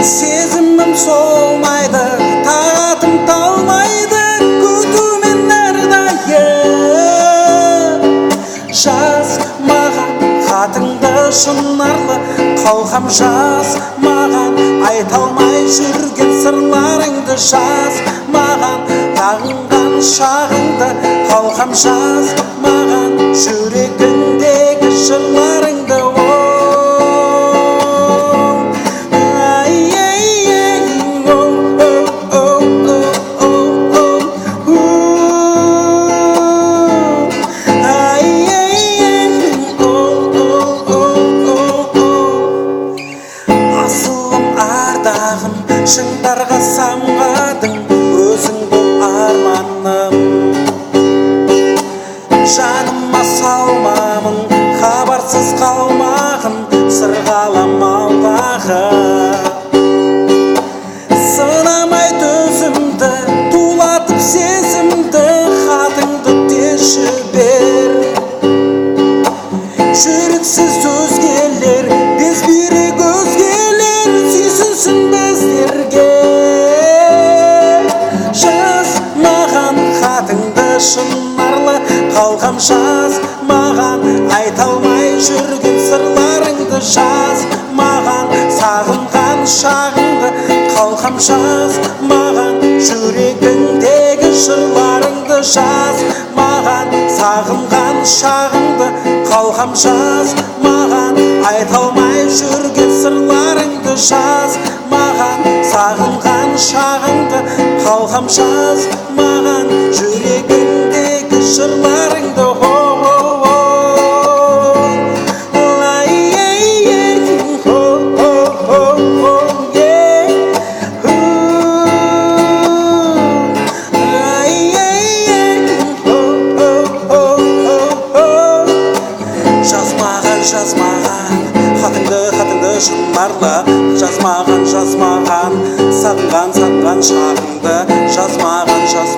сезімім солмайды, тағатым талмайды, күтумен әрдайым. Жаз маған хатыңды шынарлы, қалқам жаз маған айта алмай жүрген сырларыңды. Жаз маған сағынған шағыңды, қалқам жаз маған жүрегіңдегі жырларыңды. Шыңдарға самғадың, өзің бұл арманым. Жаныма салмамын, хабарсыз қалмағын, сырғаламаудағы. Сынамай төзімді, тулатып сезімді, хатыңды тез жібер. Жүрексіз өзгелер, безбүйрек өзгелер, сүйсінсін біздерге. Жаз маған хатыңды шынарлы, қалқам жаз маған айта алмай жүрген сырларыңды. Жаз маған сағынған шағыңды, қалқам жаз маған жүрегіңдегі жырларыңды. Жаз маған сағынған шағыңды, қалқам жаз маған айта алмай жүрген сырларыңды. Жаз маған сағынған шағыңды, қалқам жаз маған жүрегіңдегі жырларыңды. Жазмаған хатыңды шынарлы, жазмаған сағынған шағыңды. Жазмаған жаз